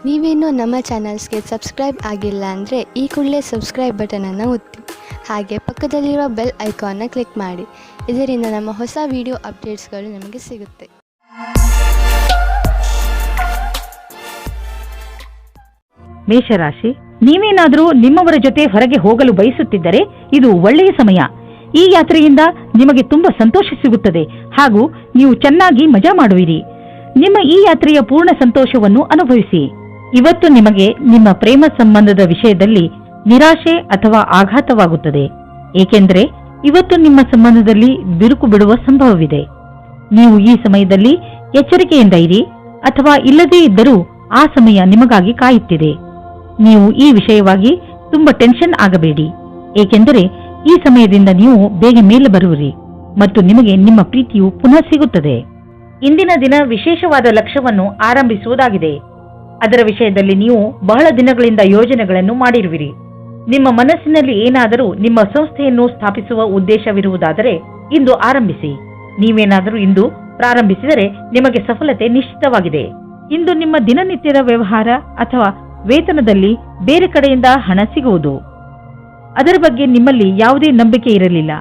ನೀವೇನೂ ನಮ್ಮ ಚಾನಲ್ಸ್ಗೆ ಸಬ್ಸ್ಕ್ರೈಬ್ ಆಗಿಲ್ಲ ಅಂದರೆ ಈ ಕೂಡಲೇ ಸಬ್ಸ್ಕ್ರೈಬ್ ಬಟನನ್ನು ಒತ್ತಿ, ಹಾಗೆ ಪಕ್ಕದಲ್ಲಿರುವ ಬೆಲ್ ಐಕಾನ್ನ ಕ್ಲಿಕ್ ಮಾಡಿ. ಇದರಿಂದ ನಮ್ಮ ಹೊಸ ವಿಡಿಯೋ ಅಪ್ಡೇಟ್ಸ್ಗಳು ನಿಮಗೆ ಸಿಗುತ್ತೆ. ಮೇಷರಾಶಿ, ನೀವೇನಾದರೂ ನಿಮ್ಮವರ ಜೊತೆ ಹೊರಗೆ ಹೋಗಲು ಬಯಸುತ್ತಿದ್ದರೆ ಇದು ಒಳ್ಳೆಯ ಸಮಯ. ಈ ಯಾತ್ರೆಯಿಂದ ನಿಮಗೆ ತುಂಬಾ ಸಂತೋಷ ಸಿಗುತ್ತದೆ ಹಾಗೂ ನೀವು ಚೆನ್ನಾಗಿ ಮಜಾ ಮಾಡುವಿರಿ. ನಿಮ್ಮ ಈ ಯಾತ್ರೆಯ ಪೂರ್ಣ ಸಂತೋಷವನ್ನು ಅನುಭವಿಸಿ. ಇವತ್ತು ನಿಮಗೆ ನಿಮ್ಮ ಪ್ರೇಮ ಸಂಬಂಧದ ವಿಷಯದಲ್ಲಿ ನಿರಾಶೆ ಅಥವಾ ಆಘಾತವಾಗುತ್ತದೆ, ಏಕೆಂದರೆ ಇವತ್ತು ನಿಮ್ಮ ಸಂಬಂಧದಲ್ಲಿ ಬಿರುಕು ಬಿಡುವ ಸಂಭವವಿದೆ. ನೀವು ಈ ಸಮಯದಲ್ಲಿ ಎಚ್ಚರಿಕೆಯಿಂದ ಇರಿ, ಅಥವಾ ಇಲ್ಲದೇ ಇದ್ದರೂ ಆ ಸಮಯ ನಿಮಗಾಗಿ ಕಾಯುತ್ತಿದೆ. ನೀವು ಈ ವಿಷಯವಾಗಿ ತುಂಬಾ ಟೆನ್ಷನ್ ಆಗಬೇಡಿ, ಏಕೆಂದರೆ ಈ ಸಮಯದಿಂದ ನೀವು ಬೇಗ ಮೇಲೆ ಬರುವಿರಿ ಮತ್ತು ನಿಮಗೆ ನಿಮ್ಮ ಪ್ರೀತಿಯು ಪುನಃ ಸಿಗುತ್ತದೆ. ಇಂದಿನ ದಿನ ವಿಶೇಷವಾದ ಲಕ್ಷ್ಯವನ್ನು ಆರಂಭಿಸುವುದಾಗಿದೆ. ಅದರ ವಿಷಯದಲ್ಲಿ ನೀವು ಬಹಳ ದಿನಗಳಿಂದ ಯೋಜನೆಗಳನ್ನು ಮಾಡಿರುವಿರಿ. ನಿಮ್ಮ ಮನಸ್ಸಿನಲ್ಲಿ ಏನಾದರೂ ನಿಮ್ಮ ಸಂಸ್ಥೆಯನ್ನು ಸ್ಥಾಪಿಸುವ ಉದ್ದೇಶವಿರುವುದಾದರೆ ಇಂದು ಆರಂಭಿಸಿ. ನೀವೇನಾದರೂ ಇಂದು ಪ್ರಾರಂಭಿಸಿದರೆ ನಿಮಗೆ ಸಫಲತೆ ನಿಶ್ಚಿತವಾಗಿದೆ. ಇಂದು ನಿಮ್ಮ ದಿನನಿತ್ಯದ ವ್ಯವಹಾರ ಅಥವಾ ವೇತನದಲ್ಲಿ ಬೇರೆ ಕಡೆಯಿಂದ ಹಣ ಸಿಗುವುದು. ಅದರ ಬಗ್ಗೆ ನಿಮ್ಮಲ್ಲಿ ಯಾವುದೇ ನಂಬಿಕೆ ಇರಲಿಲ್ಲ,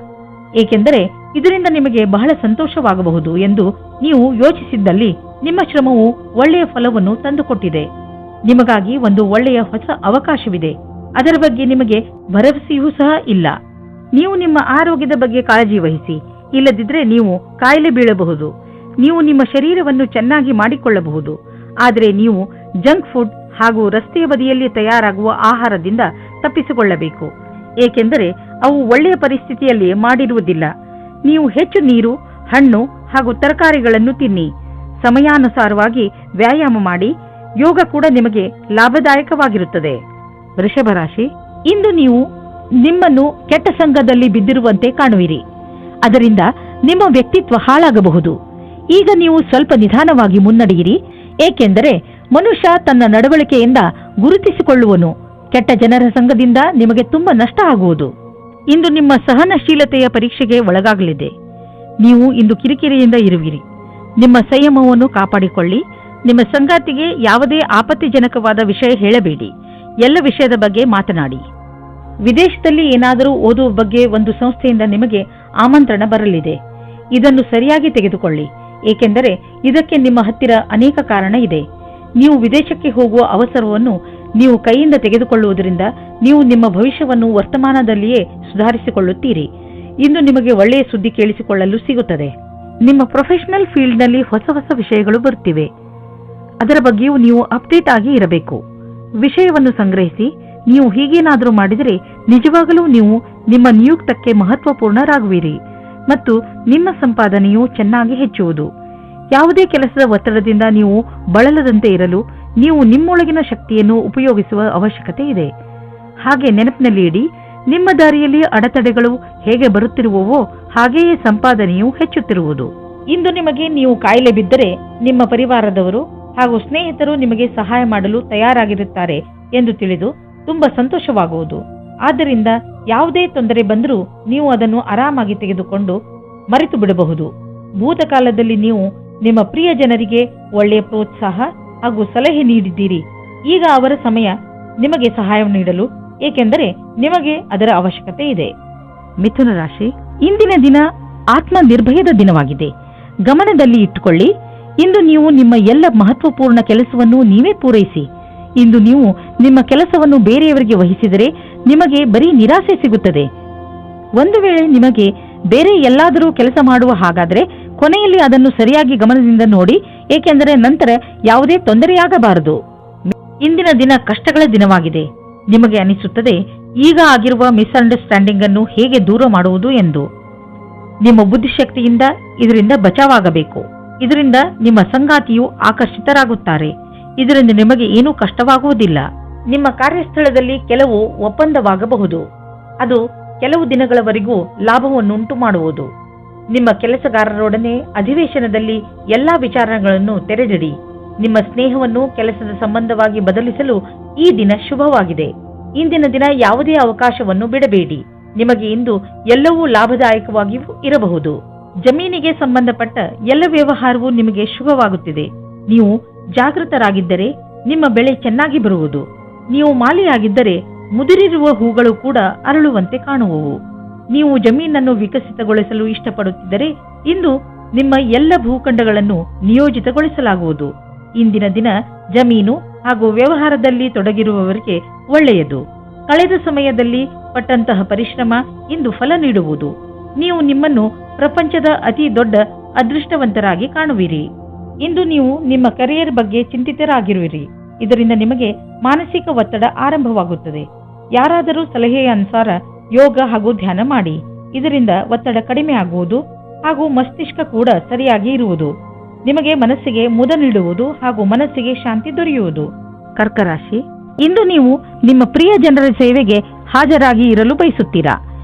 ಏಕೆಂದರೆ ಇದರಿಂದ ನಿಮಗೆ ಬಹಳ ಸಂತೋಷವಾಗಬಹುದು ಎಂದು ನೀವು ಯೋಚಿಸಿದ್ದಲ್ಲಿ ನಿಮ್ಮ ಶ್ರಮವು ಒಳ್ಳೆಯ ಫಲವನ್ನು ತಂದುಕೊಟ್ಟಿದೆ. ನಿಮಗಾಗಿ ಒಂದು ಒಳ್ಳೆಯ ಹೊಸ ಅವಕಾಶವಿದೆ. ಅದರ ಬಗ್ಗೆ ನಿಮಗೆ ಭರವಸೆಯೂ ಸಹ ಇಲ್ಲ. ನೀವು ನಿಮ್ಮ ಆರೋಗ್ಯದ ಬಗ್ಗೆ ಕಾಳಜಿ ವಹಿಸಿ, ಇಲ್ಲದಿದ್ದರೆ ನೀವು ಕಾಯಿಲೆ ಬೀಳಬಹುದು. ನೀವು ನಿಮ್ಮ ಶರೀರವನ್ನು ಚೆನ್ನಾಗಿ ಮಾಡಿಕೊಳ್ಳಬಹುದು, ಆದರೆ ನೀವು ಜಂಕ್ ಫುಡ್ ಹಾಗೂ ರಸ್ತೆಯ ಬದಿಯಲ್ಲಿ ತಯಾರಾಗುವ ಆಹಾರದಿಂದ ತಪ್ಪಿಸಿಕೊಳ್ಳಬೇಕು, ಏಕೆಂದರೆ ಅವು ಒಳ್ಳೆಯ ಪರಿಸ್ಥಿತಿಯಲ್ಲಿ ಮಾಡಿರುವುದಿಲ್ಲ. ನೀವು ಹೆಚ್ಚು ನೀರು, ಹಣ್ಣು ಹಾಗೂ ತರಕಾರಿಗಳನ್ನು ತಿನ್ನಿ. ಸಮಯಾನುಸಾರವಾಗಿ ವ್ಯಾಯಾಮ ಮಾಡಿ. ಯೋಗ ಕೂಡ ನಿಮಗೆ ಲಾಭದಾಯಕವಾಗಿರುತ್ತದೆ. ವೃಷಭ ರಾಶಿ, ಇಂದು ನೀವು ನಿಮ್ಮನ್ನು ಕೆಟ್ಟ ಸಂಘದಲ್ಲಿ ಬಿದ್ದಿರುವಂತೆ ಕಾಣುವಿರಿ. ಅದರಿಂದ ನಿಮ್ಮ ವ್ಯಕ್ತಿತ್ವ ಹಾಳಾಗಬಹುದು. ಈಗ ನೀವು ಸ್ವಲ್ಪ ನಿಧಾನವಾಗಿ ಮುನ್ನಡೆಯಿರಿ, ಏಕೆಂದರೆ ಮನುಷ್ಯ ತನ್ನ ನಡವಳಿಕೆಯಿಂದ ಗುರುತಿಸಿಕೊಳ್ಳುವನು. ಕೆಟ್ಟ ಜನರ ಸಂಘದಿಂದ ನಿಮಗೆ ತುಂಬಾ ನಷ್ಟ ಆಗುವುದು. ಇಂದು ನಿಮ್ಮ ಸಹನಶೀಲತೆಯ ಪರೀಕ್ಷೆಗೆ ಒಳಗಾಗಲಿದೆ. ನೀವು ಇಂದು ಕಿರಿಕಿರಿಯಿಂದ ಇರುವಿರಿ. ನಿಮ್ಮ ಸಂಯಮವನ್ನು ಕಾಪಾಡಿಕೊಳ್ಳಿ. ನಿಮ್ಮ ಸಂಗಾತಿಗೆ ಯಾವುದೇ ಆಪತ್ತಿಜನಕವಾದ ವಿಷಯ ಹೇಳಬೇಡಿ. ಎಲ್ಲ ವಿಷಯದ ಬಗ್ಗೆ ಮಾತನಾಡಿ. ವಿದೇಶದಲ್ಲಿ ಏನಾದರೂ ಓದುವ ಬಗ್ಗೆ ಒಂದು ಸಂಸ್ಥೆಯಿಂದ ನಿಮಗೆ ಆಮಂತ್ರಣ ಬರಲಿದೆ. ಇದನ್ನು ಸರಿಯಾಗಿ ತೆಗೆದುಕೊಳ್ಳಿ, ಏಕೆಂದರೆ ಇದಕ್ಕೆ ನಿಮ್ಮ ಹತ್ತಿರ ಅನೇಕ ಕಾರಣ ಇದೆ. ನೀವು ವಿದೇಶಕ್ಕೆ ಹೋಗುವ ಅವಸರವನ್ನು ನೀವು ಕೈಯಿಂದ ತೆಗೆದುಕೊಳ್ಳುವುದರಿಂದ ನೀವು ನಿಮ್ಮ ಭವಿಷ್ಯವನ್ನು ವರ್ತಮಾನದಲ್ಲಿಯೇ ಸುಧಾರಿಸಿಕೊಳ್ಳುತ್ತೀರಿ. ಇಂದು ನಿಮಗೆ ಒಳ್ಳೆಯ ಸುದ್ದಿ ಕೇಳಿಸಿಕೊಳ್ಳಲು ಸಿಗುತ್ತದೆ. ನಿಮ್ಮ ಪ್ರೊಫೆಷನಲ್ ಫೀಲ್ಡ್ನಲ್ಲಿ ಹೊಸ ಹೊಸ ವಿಷಯಗಳು ಬರುತ್ತಿವೆ. ಅದರ ಬಗ್ಗೆಯೂ ನೀವು ಅಪ್ಡೇಟ್ ಆಗಿ ಇರಬೇಕು. ವಿಷಯವನ್ನು ಸಂಗ್ರಹಿಸಿ. ನೀವು ಹೀಗೇನಾದರೂ ಮಾಡಿದರೆ ನಿಜವಾಗಲೂ ನೀವು ನಿಮ್ಮ ನಿಯುಕ್ತಕ್ಕೆ ಮಹತ್ವಪೂರ್ಣರಾಗುವಿರಿ ಮತ್ತು ನಿಮ್ಮ ಸಂಪಾದನೆಯು ಚೆನ್ನಾಗಿ ಹೆಚ್ಚುವುದು. ಯಾವುದೇ ಕೆಲಸದ ಒತ್ತಡದಿಂದ ನೀವು ಬಳಲದಂತೆ ಇರಲು ನೀವು ನಿಮ್ಮೊಳಗಿನ ಶಕ್ತಿಯನ್ನು ಉಪಯೋಗಿಸುವ ಅವಶ್ಯಕತೆ ಇದೆ. ಹಾಗೆ ನೆನಪಿನಲ್ಲಿ ಇಡಿ, ನಿಮ್ಮ ದಾರಿಯಲ್ಲಿ ಅಡೆತಡೆಗಳು ಹೇಗೆ ಬರುತ್ತಿರುವವೋ ಹಾಗೆಯೇ ಸಂಪಾದನೆಯು ಹೆಚ್ಚುತ್ತಿರುವುದು. ಇಂದು ನಿಮಗೆ ನೀವು ಕಾಯಿಲೆ ಬಿದ್ದರೆ ನಿಮ್ಮ ಪರಿವಾರದವರು ಹಾಗೂ ಸ್ನೇಹಿತರು ನಿಮಗೆ ಸಹಾಯ ಮಾಡಲು ತಯಾರಾಗಿರುತ್ತಾರೆ ಎಂದು ತಿಳಿದು ತುಂಬಾ ಸಂತೋಷವಾಗುವುದು. ಆದ್ದರಿಂದ ಯಾವುದೇ ತೊಂದರೆ ಬಂದರೂ ನೀವು ಅದನ್ನು ಆರಾಮಾಗಿ ತೆಗೆದುಕೊಂಡು ಮರೆತು ಬಿಡಬಹುದು. ಭೂತಕಾಲದಲ್ಲಿ ನೀವು ನಿಮ್ಮ ಪ್ರಿಯ ಜನರಿಗೆ ಒಳ್ಳೆಯ ಪ್ರೋತ್ಸಾಹ ಹಾಗೂ ಸಲಹೆ ನೀಡಿದ್ದೀರಿ. ಈಗ ಅವರ ಸಮಯ ನಿಮಗೆ ಸಹಾಯ ನೀಡಲು, ಏಕೆಂದರೆ ನಿಮಗೆ ಅದರ ಅವಶ್ಯಕತೆ ಇದೆ. ಮಿಥುನ ರಾಶಿ, ಇಂದಿನ ದಿನ ಆತ್ಮ ನಿರ್ಭಯದ ದಿನವಾಗಿದೆ. ಗಮನದಲ್ಲಿ ಇಟ್ಟುಕೊಳ್ಳಿ. ಇಂದು ನೀವು ನಿಮ್ಮ ಎಲ್ಲ ಮಹತ್ವಪೂರ್ಣ ಕೆಲಸವನ್ನು ನೀವೇ ಪೂರೈಸಿ. ಇಂದು ನೀವು ನಿಮ್ಮ ಕೆಲಸವನ್ನು ಬೇರೆಯವರಿಗೆ ವಹಿಸಿದರೆ ನಿಮಗೆ ಬರೀ ನಿರಾಸೆ ಸಿಗುತ್ತದೆ. ಒಂದು ವೇಳೆ ನಿಮಗೆ ಬೇರೆ ಎಲ್ಲಾದರೂ ಕೆಲಸ ಮಾಡುವ ಹಾಗಾದರೆ ಕೊನೆಯಲ್ಲಿ ಅದನ್ನು ಸರಿಯಾಗಿ ಗಮನದಿಂದ ನೋಡಿ, ಏಕೆಂದರೆ ನಂತರ ಯಾವುದೇ ತೊಂದರೆಯಾಗಬಾರದು. ಇಂದಿನ ದಿನ ಕಷ್ಟಗಳ ದಿನವಾಗಿದೆ. ನಿಮಗೆ ಅನಿಸುತ್ತದೆ ಈಗ ಆಗಿರುವ ಮಿಸ್ಅಂಡರ್ಸ್ಟ್ಯಾಂಡಿಂಗ್ ಅನ್ನು ಹೇಗೆ ದೂರ ಮಾಡುವುದು ಎಂದು. ನಿಮ್ಮ ಬುದ್ಧಿಶಕ್ತಿಯಿಂದ ಇದರಿಂದ ಬಚಾವಾಗಬೇಕು. ಇದರಿಂದ ನಿಮ್ಮ ಸಂಗಾತಿಯು ಆಕರ್ಷಿತರಾಗುತ್ತಾರೆ. ಇದರಿಂದ ನಿಮಗೆ ಏನೂ ಕಷ್ಟವಾಗುವುದಿಲ್ಲ. ನಿಮ್ಮ ಕಾರ್ಯಸ್ಥಳದಲ್ಲಿ ಕೆಲವು ಒಪ್ಪಂದವಾಗಬಹುದು. ಅದು ಕೆಲವು ದಿನಗಳವರೆಗೂ ಲಾಭವನ್ನುಂಟು ಮಾಡುವುದು. ನಿಮ್ಮ ಕೆಲಸಗಾರರೊಡನೆ ಅಧಿವೇಶನದಲ್ಲಿ ಎಲ್ಲಾ ವಿಚಾರಗಳನ್ನು ತೆರೆದಿಡಿ. ನಿಮ್ಮ ಸ್ನೇಹವನ್ನು ಕೆಲಸದ ಸಂಬಂಧವಾಗಿ ಬದಲಿಸಲು ಈ ದಿನ ಶುಭವಾಗಿದೆ. ಇಂದಿನ ದಿನ ಯಾವುದೇ ಅವಕಾಶವನ್ನು ಬಿಡಬೇಡಿ. ನಿಮಗೆ ಇಂದು ಎಲ್ಲವೂ ಲಾಭದಾಯಕವಾಗಿಯೂ ಇರಬಹುದು. ಜಮೀನಿಗೆ ಸಂಬಂಧಪಟ್ಟ ಎಲ್ಲ ವ್ಯವಹಾರವೂ ನಿಮಗೆ ಶುಭವಾಗುತ್ತಿದೆ. ನೀವು ಜಾಗೃತರಾಗಿದ್ದರೆ ನಿಮ್ಮ ಬೆಳೆ ಚೆನ್ನಾಗಿ ಬರುವುದು. ನೀವು ಮಾಲಿಯಾಗಿದ್ದರೆ ಮುದುರಿರುವ ಹೂಗಳು ಕೂಡ ಅರಳುವಂತೆ ಕಾಣುವವು. ನೀವು ಜಮೀನನ್ನು ವಿಕಸಿತಗೊಳಿಸಲು ಇಷ್ಟಪಡುತ್ತಿದ್ದರೆ ಇಂದು ನಿಮ್ಮ ಎಲ್ಲ ಭೂಖಂಡಗಳನ್ನು ನಿಯೋಜಿತಗೊಳಿಸಲಾಗುವುದು. ಇಂದಿನ ದಿನ ಜಮೀನು ಹಾಗೂ ವ್ಯವಹಾರದಲ್ಲಿ ತೊಡಗಿರುವವರಿಗೆ ಒಳ್ಳೆಯದು. ಕಳೆದ ಸಮಯದಲ್ಲಿ ಪಟ್ಟಂತಹ ಪರಿಶ್ರಮ ಇಂದು ಫಲ ನೀಡುವುದು. ನೀವು ನಿಮ್ಮನ್ನು ಪ್ರಪಂಚದ ಅತಿ ದೊಡ್ಡ ಅದೃಷ್ಟವಂತರಾಗಿ ಕಾಣುವಿರಿ. ಇಂದು ನೀವು ನಿಮ್ಮ ಕರಿಯರ್ ಬಗ್ಗೆ ಚಿಂತಿತರಾಗಿರುವಿರಿ. ಇದರಿಂದ ನಿಮಗೆ ಮಾನಸಿಕ ಒತ್ತಡ ಆರಂಭವಾಗುತ್ತದೆ. ಯಾರಾದರೂ ಸಲಹೆಯ ಅನುಸಾರ ಯೋಗ ಹಾಗೂ ಧ್ಯಾನ ಮಾಡಿ. ಇದರಿಂದ ಒತ್ತಡ ಕಡಿಮೆ ಆಗುವುದು ಹಾಗೂ ಮಸ್ತಿಷ್ಕ ಕೂಡ ಸರಿಯಾಗಿ ಇರುವುದು. ನಿಮಗೆ ಮನಸ್ಸಿಗೆ ಮುದ ನೀಡುವುದು ಹಾಗೂ ಮನಸ್ಸಿಗೆ ಶಾಂತಿ ದೊರೆಯುವುದು. ಕರ್ಕ ರಾಶಿ, ಇಂದು ನೀವು ನಿಮ್ಮ ಪ್ರಿಯ ಜನರ ಸೇವೆಗೆ ಹಾಜರಾಗಿ ಇರಲು ಬಯಸುತ್ತೀರಾ.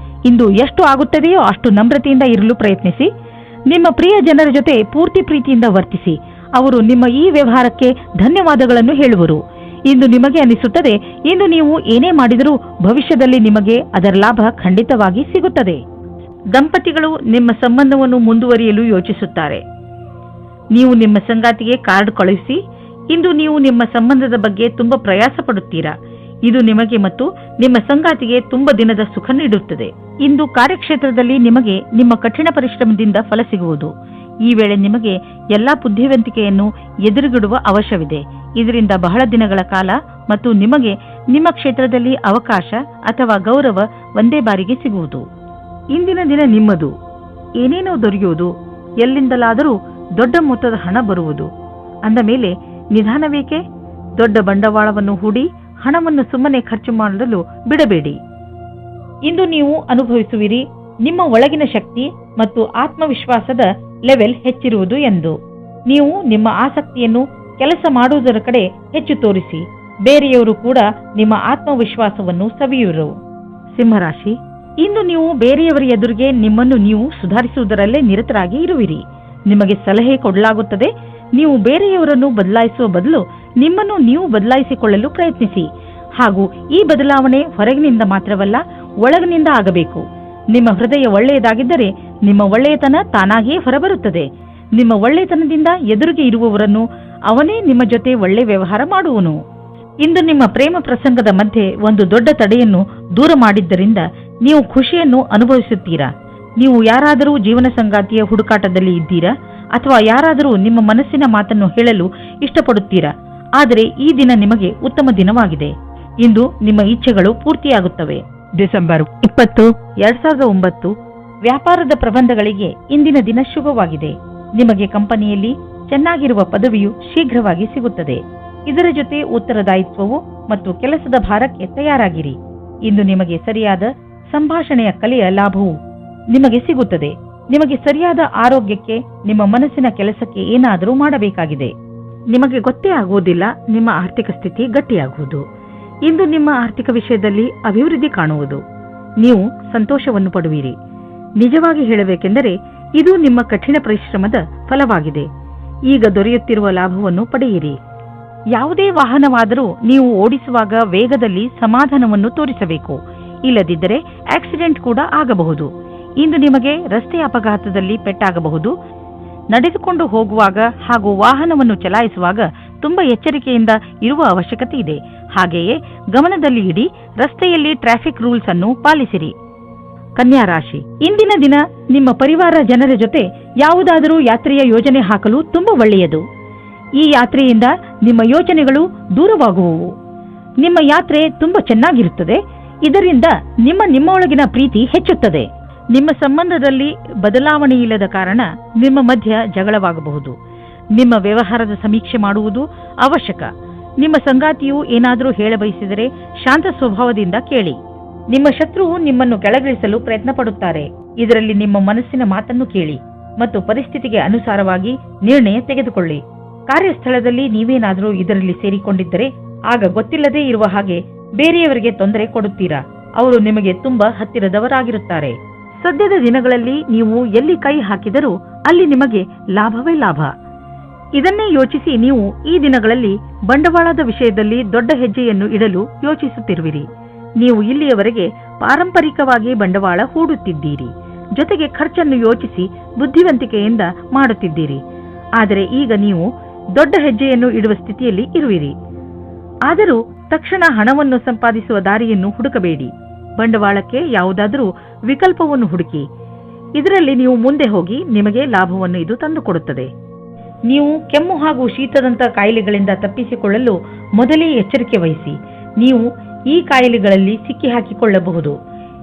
ಇಂದು ಎಷ್ಟು ಆಗುತ್ತದೆಯೋ ಅಷ್ಟು ನಮ್ರತೆಯಿಂದ ಇರಲು ಪ್ರಯತ್ನಿಸಿ. ನಿಮ್ಮ ಪ್ರಿಯ ಜನರ ಜೊತೆ ಪೂರ್ತಿ ಪ್ರೀತಿಯಿಂದ ವರ್ತಿಸಿ. ಅವರು ನಿಮ್ಮ ಈ ವ್ಯವಹಾರಕ್ಕೆ ಧನ್ಯವಾದಗಳನ್ನು ಹೇಳುವರು. ಇಂದು ನಿಮಗೆ ಅನಿಸುತ್ತದೆ, ಇಂದು ನೀವು ಏನೇ ಮಾಡಿದರೂ ಭವಿಷ್ಯದಲ್ಲಿ ನಿಮಗೆ ಅದರ ಲಾಭ ಖಂಡಿತವಾಗಿ ಸಿಗುತ್ತದೆ. ದಂಪತಿಗಳು ನಿಮ್ಮ ಸಂಬಂಧವನ್ನು ಮುಂದುವರಿಯಲು ಯೋಚಿಸುತ್ತಾರೆ. ನೀವು ನಿಮ್ಮ ಸಂಗಾತಿಗೆ ಕಾರ್ಡ್ ಕಳುಹಿಸಿ. ಇಂದು ನೀವು ನಿಮ್ಮ ಸಂಬಂಧದ ಬಗ್ಗೆ ತುಂಬಾ ಪ್ರಯಾಸ ಪಡುತ್ತೀರಾ. ಇದು ನಿಮಗೆ ಮತ್ತು ನಿಮ್ಮ ಸಂಗಾತಿಗೆ ತುಂಬ ದಿನದ ಸುಖ ನೀಡುತ್ತದೆ. ಇಂದು ಕಾರ್ಯಕ್ಷೇತ್ರದಲ್ಲಿ ನಿಮಗೆ ನಿಮ್ಮ ಕಠಿಣ ಪರಿಶ್ರಮದಿಂದ ಫಲ ಸಿಗುವುದು. ಈ ವೇಳೆ ನಿಮಗೆ ಎಲ್ಲಾ ಬುದ್ಧಿವಂತಿಕೆಯನ್ನು ಎದುರುಗಿಡುವ ಅವಶ್ಯವಿದೆ. ಇದರಿಂದ ಬಹಳ ದಿನಗಳ ಕಾಲ ಮತ್ತು ನಿಮಗೆ ನಿಮ್ಮ ಕ್ಷೇತ್ರದಲ್ಲಿ ಅವಕಾಶ ಅಥವಾ ಗೌರವ ಒಂದೇ ಬಾರಿಗೆ ಸಿಗುವುದು. ಇಂದಿನ ದಿನ ನಿಮ್ಮದು. ಏನೇನೋ ದೊರೆಯುವುದು. ಎಲ್ಲಿಂದಲಾದರೂ ದೊಡ್ಡ ಮೊತ್ತದ ಹಣ ಬರುವುದು. ಅಂದ ಮೇಲೆ ನಿಧಾನವೇಕೆ? ದೊಡ್ಡ ಬಂಡವಾಳವನ್ನು ಹೂಡಿ ಹಣವನ್ನು ಸುಮ್ಮನೆ ಖರ್ಚು ಮಾಡಲು ಬಿಡಬೇಡಿ. ಇಂದು ನೀವು ಅನುಭವಿಸುವಿರಿ ನಿಮ್ಮ ಒಳಗಿನ ಶಕ್ತಿ ಮತ್ತು ಆತ್ಮವಿಶ್ವಾಸದ ಲೆವೆಲ್ ಹೆಚ್ಚಿರುವುದು ಎಂದು. ನೀವು ನಿಮ್ಮ ಆಸಕ್ತಿಯನ್ನು ಕೆಲಸ ಮಾಡುವುದರ ಕಡೆ ಹೆಚ್ಚು ತೋರಿಸಿ. ಬೇರೆಯವರು ಕೂಡ ನಿಮ್ಮ ಆತ್ಮವಿಶ್ವಾಸವನ್ನು ಸವಿಯುವರು. ಸಿಂಹರಾಶಿ, ಇಂದು ನೀವು ಬೇರೆಯವರ ಎದುರಿಗೆ ನಿಮ್ಮನ್ನು ನೀವು ಸುಧಾರಿಸುವುದರಲ್ಲೇ ನಿರತರಾಗಿ ಇರುವಿರಿ. ನಿಮಗೆ ಸಲಹೆ ಕೊಡಲಾಗುತ್ತದೆ. ನೀವು ಬೇರೆಯವರನ್ನು ಬದಲಾಯಿಸುವ ಬದಲು ನಿಮ್ಮನ್ನು ನೀವು ಬದಲಾಯಿಸಿಕೊಳ್ಳಲು ಪ್ರಯತ್ನಿಸಿ. ಹಾಗೂ ಈ ಬದಲಾವಣೆ ಹೊರಗಿನಿಂದ ಮಾತ್ರವಲ್ಲ, ಒಳಗಿನಿಂದ ಆಗಬೇಕು. ನಿಮ್ಮ ಹೃದಯ ಒಳ್ಳೆಯದಾಗಿದ್ದರೆ ನಿಮ್ಮ ಒಳ್ಳೆಯತನ ತಾನಾಗಿಯೇ ಹೊರಬರುತ್ತದೆ. ನಿಮ್ಮ ಒಳ್ಳೆಯತನದಿಂದ ಎದುರಿಗೆ ಇರುವವರನ್ನು ಅವನೇ ನಿಮ್ಮ ಜೊತೆ ಒಳ್ಳೆ ವ್ಯವಹಾರ ಮಾಡುವನು. ಇಂದು ನಿಮ್ಮ ಪ್ರೇಮ ಪ್ರಸಂಗದ ಮಧ್ಯೆ ಒಂದು ದೊಡ್ಡ ತಡೆಯನ್ನು ದೂರ ಮಾಡಿದ್ದರಿಂದ ನೀವು ಖುಷಿಯನ್ನು ಅನುಭವಿಸುತ್ತೀರಾ. ನೀವು ಯಾರಾದರೂ ಜೀವನ ಸಂಗಾತಿಯ ಹುಡುಕಾಟದಲ್ಲಿ ಇದ್ದೀರಾ ಅಥವಾ ಯಾರಾದರೂ ನಿಮ್ಮ ಮನಸ್ಸಿನ ಮಾತನ್ನು ಹೇಳಲು ಇಷ್ಟಪಡುತ್ತೀರಾ. ಆದರೆ ಈ ದಿನ ನಿಮಗೆ ಉತ್ತಮ ದಿನವಾಗಿದೆ. ಇಂದು ನಿಮ್ಮ ಇಚ್ಛೆಗಳು ಪೂರ್ತಿಯಾಗುತ್ತವೆ. ಡಿಸೆಂಬರ್ 20, 2009 ವ್ಯಾಪಾರದ ಪ್ರಬಂಧಗಳಿಗೆ ಇಂದಿನ ದಿನ ಶುಭವಾಗಿದೆ. ನಿಮಗೆ ಕಂಪನಿಯಲ್ಲಿ ಚೆನ್ನಾಗಿರುವ ಪದವಿಯು ಶೀಘ್ರವಾಗಿ ಸಿಗುತ್ತದೆ. ಇದರ ಜೊತೆ ಉತ್ತರದಾಯಿತ್ವವು ಮತ್ತು ಕೆಲಸದ ಭಾರಕ್ಕೆ ತಯಾರಾಗಿರಿ. ಇಂದು ನಿಮಗೆ ಸರಿಯಾದ ಸಂಭಾಷಣೆಯ ಕಲೆಯ ಲಾಭವು ನಿಮಗೆ ಸಿಗುತ್ತದೆ. ನಿಮಗೆ ಸರಿಯಾದ ಆರೋಗ್ಯಕ್ಕೆ ನಿಮ್ಮ ಮನಸ್ಸಿನ ಕೆಲಸಕ್ಕೆ ಏನಾದರೂ ಮಾಡಬೇಕಾಗಿದೆ. ನಿಮಗೆ ಗೊತ್ತೇ ಆಗುವುದಿಲ್ಲ ನಿಮ್ಮ ಆರ್ಥಿಕ ಸ್ಥಿತಿ ಗಟ್ಟಿಯಾಗುವುದು. ಇಂದು ನಿಮ್ಮ ಆರ್ಥಿಕ ವಿಷಯದಲ್ಲಿ ಅಭಿವೃದ್ಧಿ ಕಾಣುವುದು. ನೀವು ಸಂತೋಷವನ್ನು ಪಡುವಿರಿ. ನಿಜವಾಗಿ ಹೇಳಬೇಕೆಂದರೆ ಇದು ನಿಮ್ಮ ಕಠಿಣ ಪರಿಶ್ರಮದ ಫಲವಾಗಿದೆ. ಈಗ ದೊರೆಯುತ್ತಿರುವ ಲಾಭವನ್ನು ಪಡೆಯಿರಿ. ಯಾವುದೇ ವಾಹನವಾದರೂ ನೀವು ಓಡಿಸುವಾಗ ವೇಗದಲ್ಲಿ ಸಮಾಧಾನವನ್ನು ತೋರಿಸಬೇಕು. ಇಲ್ಲದಿದ್ದರೆ ಆಕ್ಸಿಡೆಂಟ್ ಕೂಡ ಆಗಬಹುದು. ಇಂದು ನಿಮಗೆ ರಸ್ತೆ ಅಪಘಾತದಲ್ಲಿ ಪೆಟ್ಟಾಗಬಹುದು. ನಡೆದುಕೊಂಡು ಹೋಗುವಾಗ ಹಾಗೂ ವಾಹನವನ್ನು ಚಲಾಯಿಸುವಾಗ ತುಂಬಾ ಎಚ್ಚರಿಕೆಯಿಂದ ಇರುವ ಅವಶ್ಯಕತೆ ಇದೆ. ಹಾಗೆಯೇ ಗಮನದಲ್ಲಿ ಇಡಿ, ರಸ್ತೆಯಲ್ಲಿ ಟ್ರಾಫಿಕ್ ರೂಲ್ಸ್ ಅನ್ನು ಪಾಲಿಸಿರಿ. ಕನ್ಯಾ ರಾಶಿ, ಇಂದಿನ ದಿನ ನಿಮ್ಮ ಪರಿವಾರ ಜನರ ಜೊತೆ ಯಾವುದಾದರೂ ಯಾತ್ರೆಯ ಯೋಜನೆ ಹಾಕಲು ತುಂಬಾ ಒಳ್ಳೆಯದು. ಈ ಯಾತ್ರೆಯಿಂದ ನಿಮ್ಮ ಯೋಚನೆಗಳು ದೂರವಾಗುವವು. ನಿಮ್ಮ ಯಾತ್ರೆ ತುಂಬಾ ಚೆನ್ನಾಗಿರುತ್ತದೆ. ಇದರಿಂದ ನಿಮ್ಮೊಳಗಿನ ಪ್ರೀತಿ ಹೆಚ್ಚುತ್ತದೆ. ನಿಮ್ಮ ಸಂಬಂಧದಲ್ಲಿ ಬದಲಾವಣೆ ಇಲ್ಲದ ಕಾರಣ ನಿಮ್ಮ ಮಧ್ಯ ಜಗಳವಾಗಬಹುದು. ನಿಮ್ಮ ವ್ಯವಹಾರದ ಸಮೀಕ್ಷೆ ಮಾಡುವುದು ಅವಶ್ಯಕ. ನಿಮ್ಮ ಸಂಗಾತಿಯು ಏನಾದರೂ ಹೇಳಬಯಸಿದರೆ ಶಾಂತ ಸ್ವಭಾವದಿಂದ ಕೇಳಿ. ನಿಮ್ಮ ಶತ್ರುವು ನಿಮ್ಮನ್ನು ಕೆಳಗಿಳಿಸಲು ಪ್ರಯತ್ನ ಪಡುತ್ತಾರೆ. ಇದರಲ್ಲಿ ನಿಮ್ಮ ಮನಸ್ಸಿನ ಮಾತನ್ನು ಕೇಳಿ ಮತ್ತು ಪರಿಸ್ಥಿತಿಗೆ ಅನುಸಾರವಾಗಿ ನಿರ್ಣಯ ತೆಗೆದುಕೊಳ್ಳಿ. ಕಾರ್ಯಸ್ಥಳದಲ್ಲಿ ನೀವೇನಾದರೂ ಇದರಲ್ಲಿ ಸೇರಿಕೊಂಡಿದ್ದರೆ ಆಗ ಗೊತ್ತಿಲ್ಲದೇ ಇರುವ ಹಾಗೆ ಬೇರೆಯವರಿಗೆ ತೊಂದರೆ ಕೊಡುತ್ತೀರಾ. ಅವರು ನಿಮಗೆ ತುಂಬಾ ಹತ್ತಿರದವರಾಗಿರುತ್ತಾರೆ. ಸದ್ಯದ ದಿನಗಳಲ್ಲಿ ನೀವು ಎಲ್ಲಿ ಕೈ ಹಾಕಿದರೂ ಅಲ್ಲಿ ನಿಮಗೆ ಲಾಭವೇ ಲಾಭ. ಇದನ್ನೇ ಯೋಚಿಸಿ ನೀವು ಈ ದಿನಗಳಲ್ಲಿ ಬಂಡವಾಳದ ವಿಷಯದಲ್ಲಿ ದೊಡ್ಡ ಹೆಜ್ಜೆಯನ್ನು ಇಡಲು ಯೋಚಿಸುತ್ತಿರುವಿರಿ. ನೀವು ಇಲ್ಲಿಯವರೆಗೆ ಪಾರಂಪರಿಕವಾಗಿ ಬಂಡವಾಳ ಹೂಡುತ್ತಿದ್ದೀರಿ. ಜೊತೆಗೆ ಖರ್ಚನ್ನು ಯೋಚಿಸಿ ಬುದ್ಧಿವಂತಿಕೆಯಿಂದ ಮಾಡುತ್ತಿದ್ದೀರಿ. ಆದರೆ ಈಗ ನೀವು ದೊಡ್ಡ ಹೆಜ್ಜೆಯನ್ನು ಇಡುವ ಸ್ಥಿತಿಯಲ್ಲಿ ಇರುವಿರಿ. ಆದರೂ ತಕ್ಷಣ ಹಣವನ್ನು ಸಂಪಾದಿಸುವ ದಾರಿಯನ್ನು ಹುಡುಕಬೇಡಿ. ಬಂಡವಾಳಕ್ಕೆ ಯಾವುದಾದರೂ ವಿಕಲ್ಪವನ್ನು ಹುಡುಕಿ. ಇದರಲ್ಲಿ ನೀವು ಮುಂದೆ ಹೋಗಿ ನಿಮಗೆ ಲಾಭವನ್ನು ಇದು ತಂದುಕೊಡುತ್ತದೆ. ನೀವು ಕೆಮ್ಮು ಹಾಗೂ ಶೀತದಂಥ ಕಾಯಿಲೆಗಳಿಂದ ತಪ್ಪಿಸಿಕೊಳ್ಳಲು ಮೊದಲೇ ಎಚ್ಚರಿಕೆ ವಹಿಸಿ. ನೀವು ಈ ಕಾಯಿಲೆಗಳಲ್ಲಿ ಸಿಕ್ಕಿ ಹಾಕಿಕೊಳ್ಳಬಹುದು.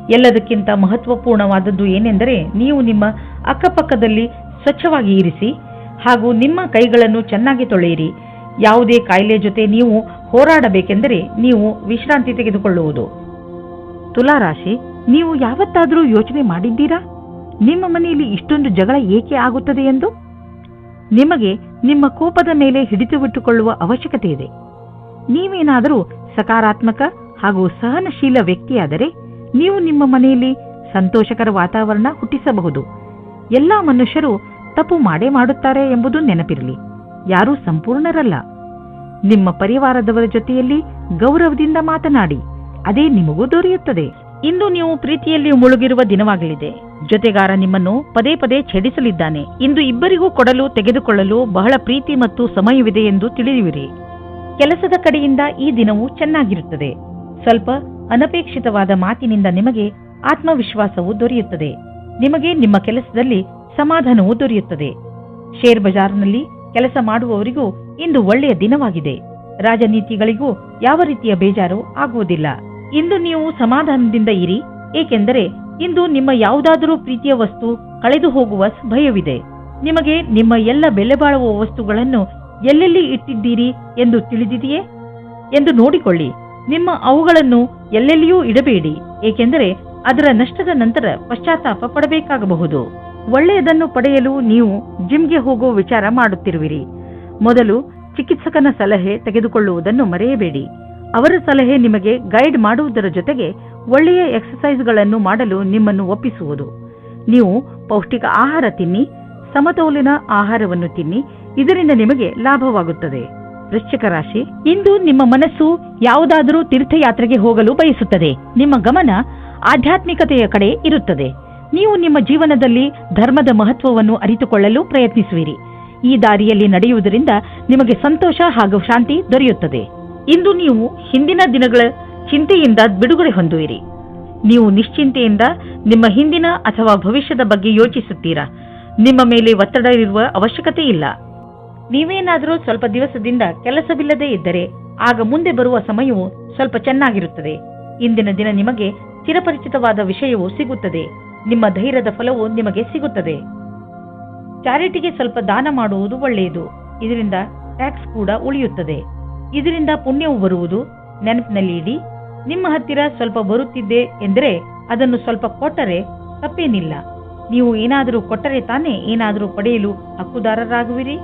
ಎಲ್ಲದಕ್ಕಿಂತ ಮಹತ್ವಪೂರ್ಣವಾದದ್ದು ಏನೆಂದರೆ ನೀವು ನಿಮ್ಮ ಅಕ್ಕಪಕ್ಕದಲ್ಲಿ ಸ್ವಚ್ಛವಾಗಿ ಇರಿಸಿ ಹಾಗೂ ನಿಮ್ಮ ಕೈಗಳನ್ನು ಚೆನ್ನಾಗಿ ತೊಳೆಯಿರಿ. ಯಾವುದೇ ಕಾಯಿಲೆ ಜೊತೆ ನೀವು ಹೋರಾಡಬೇಕೆಂದರೆ ನೀವು ವಿಶ್ರಾಂತಿ ತೆಗೆದುಕೊಳ್ಳುವುದು. ತುಲಾರಾಶಿ, ನೀವು ಯಾವತ್ತಾದರೂ ಯೋಚನೆ ಮಾಡಿದ್ದೀರಾ ನಿಮ್ಮ ಮನೆಯಲ್ಲಿ ಇಷ್ಟೊಂದು ಜಗಳ ಏಕೆ ಆಗುತ್ತದೆ ಎಂದು? ನಿಮಗೆ ನಿಮ್ಮ ಕೋಪದ ಮೇಲೆ ಹಿಡಿತವಿಟ್ಟುಕೊಳ್ಳುವ ಅವಶ್ಯಕತೆ ಇದೆ. ನೀವೇನಾದರೂ ಸಕಾರಾತ್ಮಕ ಹಾಗೂ ಸಹನಶೀಲ ವ್ಯಕ್ತಿಯಾದರೆ ನೀವು ನಿಮ್ಮ ಮನೆಯಲ್ಲಿ ಸಂತೋಷಕರ ವಾತಾವರಣ ಹುಟ್ಟಿಸಬಹುದು. ಎಲ್ಲಾ ಮನುಷ್ಯರು ತಪ್ಪು ಮಾಡೇ ಮಾಡುತ್ತಾರೆ ಎಂಬುದು ನೆನಪಿರಲಿ. ಯಾರೂ ಸಂಪೂರ್ಣರಲ್ಲ. ನಿಮ್ಮ ಪರಿವಾರದವರ ಜೊತೆಯಲ್ಲಿ ಗೌರವದಿಂದ ಮಾತನಾಡಿ, ಅದೇ ನಿಮಗೂ ದೊರೆಯುತ್ತದೆ. ಇಂದು ನೀವು ಪ್ರೀತಿಯಲ್ಲಿ ಮುಳುಗಿರುವ ದಿನವಾಗಲಿದೆ. ಜೊತೆಗಾರ ನಿಮ್ಮನ್ನು ಪದೇ ಪದೇ ಛೇಡಿಸಲಿದ್ದಾನೆ. ಇಂದು ಇಬ್ಬರಿಗೂ ಕೊಡಲು ತೆಗೆದುಕೊಳ್ಳಲು ಬಹಳ ಪ್ರೀತಿ ಮತ್ತು ಸಮಯವಿದೆ ಎಂದು ತಿಳಿಯುವಿರಿ. ಕೆಲಸದ ಕಡೆಯಿಂದ ಈ ದಿನವು ಚೆನ್ನಾಗಿರುತ್ತದೆ. ಸ್ವಲ್ಪ ಅನಪೇಕ್ಷಿತವಾದ ಮಾತಿನಿಂದ ನಿಮಗೆ ಆತ್ಮವಿಶ್ವಾಸವು ದೊರೆಯುತ್ತದೆ. ನಿಮಗೆ ನಿಮ್ಮ ಕೆಲಸದಲ್ಲಿ ಸಮಾಧಾನವೂ ದೊರೆಯುತ್ತದೆ. ಶೇರ್ ಬಜಾರ್ನಲ್ಲಿ ಕೆಲಸ ಮಾಡುವವರಿಗೂ ಇಂದು ಒಳ್ಳೆಯ ದಿನವಾಗಿದೆ. ರಾಜನೀತಿಗಳಿಗೂ ಯಾವ ರೀತಿಯ ಬೇಜಾರು ಆಗುವುದಿಲ್ಲ. ಇಂದು ನೀವು ಸಮಾಧಾನದಿಂದ ಇರಿ, ಏಕೆಂದರೆ ಇಂದು ನಿಮ್ಮ ಯಾವುದಾದರೂ ಪ್ರೀತಿಯ ವಸ್ತು ಕಳೆದು ಹೋಗುವ ಭಯವಿದೆ. ನಿಮಗೆ ನಿಮ್ಮ ಎಲ್ಲ ಬೆಲೆ ಬಾಳುವ ವಸ್ತುಗಳನ್ನು ಎಲ್ಲೆಲ್ಲಿ ಇಟ್ಟಿದ್ದೀರಿ ಎಂದು ತಿಳಿದಿದೆಯೇ ಎಂದು ನೋಡಿಕೊಳ್ಳಿ. ನಿಮ್ಮ ಅವುಗಳನ್ನು ಎಲ್ಲೆಲ್ಲಿಯೂ ಇಡಬೇಡಿ, ಏಕೆಂದರೆ ಅದರ ನಷ್ಟದ ನಂತರ ಪಶ್ಚಾತ್ತಾಪ ಪಡಬೇಕಾಗಬಹುದು. ಒಳ್ಳೆಯದನ್ನು ಪಡೆಯಲು ನೀವು ಜಿಮ್ಗೆ ಹೋಗುವ ವಿಚಾರ ಮಾಡುತ್ತಿರುವಿರಿ. ಮೊದಲು ಚಿಕಿತ್ಸಕನ ಸಲಹೆ ತೆಗೆದುಕೊಳ್ಳುವುದನ್ನು ಮರೆಯಬೇಡಿ. ಅವರ ಸಲಹೆ ನಿಮಗೆ ಗೈಡ್ ಮಾಡುವುದರ ಜೊತೆಗೆ ಒಳ್ಳೆಯ ಎಕ್ಸರ್ಸೈಸ್ಗಳನ್ನು ಮಾಡಲು ನಿಮ್ಮನ್ನು ಒಪ್ಪಿಸುವುದು. ನೀವು ಪೌಷ್ಟಿಕ ಆಹಾರ ತಿನ್ನಿ, ಸಮತೋಲಿನ ಆಹಾರವನ್ನು ತಿನ್ನಿ. ಇದರಿಂದ ನಿಮಗೆ ಲಾಭವಾಗುತ್ತದೆ. ವೃಶ್ಚಿಕ ರಾಶಿ, ಇಂದು ನಿಮ್ಮ ಮನಸ್ಸು ಯಾವುದಾದರೂ ತೀರ್ಥಯಾತ್ರೆಗೆ ಹೋಗಲು ಬಯಸುತ್ತದೆ. ನಿಮ್ಮ ಗಮನ ಆಧ್ಯಾತ್ಮಿಕತೆಯ ಕಡೆ ಇರುತ್ತದೆ. ನೀವು ನಿಮ್ಮ ಜೀವನದಲ್ಲಿ ಧರ್ಮದ ಮಹತ್ವವನ್ನು ಅರಿತುಕೊಳ್ಳಲು ಪ್ರಯತ್ನಿಸುವಿರಿ. ಈ ದಾರಿಯಲ್ಲಿ ನಡೆಯುವುದರಿಂದ ನಿಮಗೆ ಸಂತೋಷ ಹಾಗೂ ಶಾಂತಿ ದೊರೆಯುತ್ತದೆ. ಇಂದು ನೀವು ಹಿಂದಿನ ದಿನಗಳ ಚಿಂತೆಯಿಂದ ಬಿಡುಗಡೆ ಹೊಂದುವಿರಿ. ನೀವು ನಿಶ್ಚಿಂತೆಯಿಂದ ನಿಮ್ಮ ಹಿಂದಿನ ಅಥವಾ ಭವಿಷ್ಯದ ಬಗ್ಗೆ ಯೋಚಿಸುತ್ತೀರಾ. ನಿಮ್ಮ ಮೇಲೆ ಒತ್ತಡ ಇರುವ ಅವಶ್ಯಕತೆ ಇಲ್ಲ. ನೀವೇನಾದರೂ ಸ್ವಲ್ಪ ದಿವಸದಿಂದ ಕೆಲಸವಿಲ್ಲದೆ ಇದ್ದರೆ ಆಗ ಮುಂದೆ ಬರುವ ಸಮಯವು ಸ್ವಲ್ಪ ಚೆನ್ನಾಗಿರುತ್ತದೆ. ಇಂದಿನ ದಿನ ನಿಮಗೆ ಚಿರಪರಿಚಿತವಾದ ವಿಷಯವು ಸಿಗುತ್ತದೆ. ನಿಮ್ಮ ಧೈರ್ಯದ ಫಲವು ನಿಮಗೆ ಸಿಗುತ್ತದೆ. ಚಾರಿಟಿಗೆ ಸ್ವಲ್ಪ ದಾನ ಮಾಡುವುದು ಒಳ್ಳೆಯದು. ಇದರಿಂದ ಟ್ಯಾಕ್ಸ್ ಕೂಡ ಉಳಿಯುತ್ತದೆ. ಇದರಿಂದ ಪುಣ್ಯವು ಬರುವುದು. ನೆನಪಿನಲ್ಲಿ ಇಡಿ, ನಿಮ್ಮ ಹತ್ತಿರ ಸ್ವಲ್ಪ ಬರುತ್ತಿದ್ದೆ ಎಂದರೆ ಅದನ್ನು ಸ್ವಲ್ಪ ಕೊಟ್ಟರೆ ತಪ್ಪೇನಿಲ್ಲ. ನೀವು ಏನಾದರೂ ಕೊಟ್ಟರೆ ತಾನೇ ಏನಾದರೂ ಪಡೆಯಲು ಹಕ್ಕುದಾರರಾಗುವಿರಿ.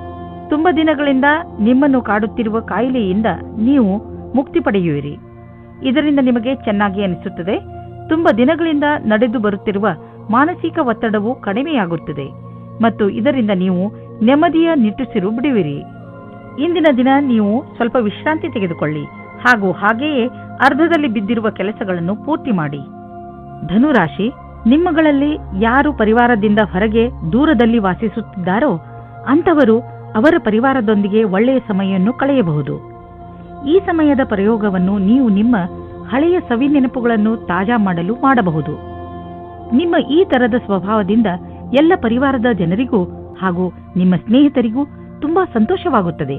ತುಂಬ ದಿನಗಳಿಂದ ನಿಮ್ಮನ್ನು ಕಾಡುತ್ತಿರುವ ಕಾಯಿಲೆಯಿಂದ ನೀವು ಮುಕ್ತಿ ಪಡೆಯುವಿರಿ. ಇದರಿಂದ ನಿಮಗೆ ಚೆನ್ನಾಗಿ ಅನಿಸುತ್ತದೆ. ತುಂಬ ದಿನಗಳಿಂದ ನಡೆದು ಬರುತ್ತಿರುವ ಮಾನಸಿಕ ಒತ್ತಡವು ಕಡಿಮೆಯಾಗುತ್ತದೆ ಮತ್ತು ಇದರಿಂದ ನೀವು ನೆಮ್ಮದಿಯ ನಿಟ್ಟುಸಿರು ಬಿಡುವಿರಿ. ಇಂದಿನ ದಿನ ನೀವು ಸ್ವಲ್ಪ ವಿಶ್ರಾಂತಿ ತೆಗೆದುಕೊಳ್ಳಿ ಹಾಗೂ ಹಾಗೆಯೇ ಅರ್ಧದಲ್ಲಿ ಬಿದ್ದಿರುವ ಕೆಲಸಗಳನ್ನು ಪೂರ್ತಿ ಮಾಡಿ. ಧನುರಾಶಿ, ನಿಮ್ಮಗಳಲ್ಲಿ ಯಾರು ಪರಿವಾರದಿಂದ ಹೊರಗೆ ದೂರದಲ್ಲಿ ವಾಸಿಸುತ್ತಿದ್ದಾರೋ ಅಂಥವರು ಅವರ ಪರಿವಾರದೊಂದಿಗೆ ಒಳ್ಳೆಯ ಸಮಯವನ್ನು ಕಳೆಯಬಹುದು. ಈ ಸಮಯದ ಪ್ರಯೋಗವನ್ನು ನೀವು ನಿಮ್ಮ ಹಳೆಯ ಸವಿ ನೆನಪುಗಳನ್ನು ತಾಜಾ ಮಾಡಲು ಮಾಡಬಹುದು. ನಿಮ್ಮ ಈ ತರದ ಸ್ವಭಾವದಿಂದ ಎಲ್ಲ ಪರಿವಾರದ ಜನರಿಗೂ ಹಾಗೂ ನಿಮ್ಮ ಸ್ನೇಹಿತರಿಗೂ ತುಂಬಾ ಸಂತೋಷವಾಗುತ್ತದೆ.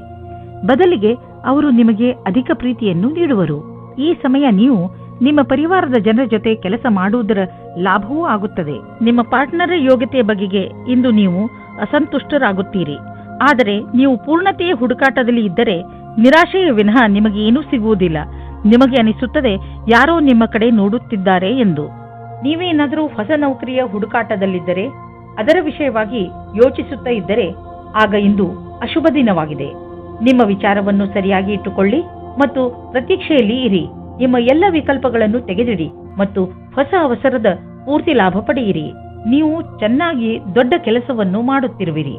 ಬದಲಿಗೆ ಅವರು ನಿಮಗೆ ಅಧಿಕ ಪ್ರೀತಿಯನ್ನು ನೀಡುವರು. ಈ ಸಮಯ ನೀವು ನಿಮ್ಮ ಪರಿವಾರದ ಜನರ ಜೊತೆ ಕೆಲಸ ಮಾಡುವುದರ ಲಾಭವೂ ಆಗುತ್ತದೆ. ನಿಮ್ಮ ಪಾರ್ಟ್ನರ್ ಯೋಗ್ಯತೆಯ ಬಗೆಗೆ ಇಂದು ನೀವು ಅಸಂತುಷ್ಟರಾಗುತ್ತೀರಿ. ಆದರೆ ನೀವು ಪೂರ್ಣತೆಯ ಹುಡುಕಾಟದಲ್ಲಿ ಇದ್ದರೆ ನಿರಾಶೆಯ ವಿನಃ ನಿಮಗೆ ಏನೂ ಸಿಗುವುದಿಲ್ಲ. ನಿಮಗೆ ಅನಿಸುತ್ತದೆ ಯಾರೋ ನಿಮ್ಮ ಕಡೆ ನೋಡುತ್ತಿದ್ದಾರೆ ಎಂದು. ನೀವೇನಾದರೂ ಹೊಸ ನೌಕರಿಯ ಹುಡುಕಾಟದಲ್ಲಿದ್ದರೆ, ಅದರ ವಿಷಯವಾಗಿ ಯೋಚಿಸುತ್ತಾ ಇದ್ದರೆ ಆಗ ಇಂದು ಅಶುಭ ದಿನವಾಗಿದೆ. ನಿಮ್ಮ ವಿಚಾರವನ್ನು ಸರಿಯಾಗಿ ಇಟ್ಟುಕೊಳ್ಳಿ ಮತ್ತು ಪ್ರತೀಕ್ಷೆಯಲ್ಲಿ ಇರಿ. ನಿಮ್ಮ ಎಲ್ಲ ವಿಕಲ್ಪಗಳನ್ನು ತೆಗೆದಿಡಿ ಮತ್ತು ಹೊಸ ಅವಸರದ ಪೂರ್ತಿ ಲಾಭ ಪಡೆಯಿರಿ. ನೀವು ಚೆನ್ನಾಗಿ ದೊಡ್ಡ ಕೆಲಸವನ್ನು ಮಾಡುತ್ತಿರುವಿರಿ.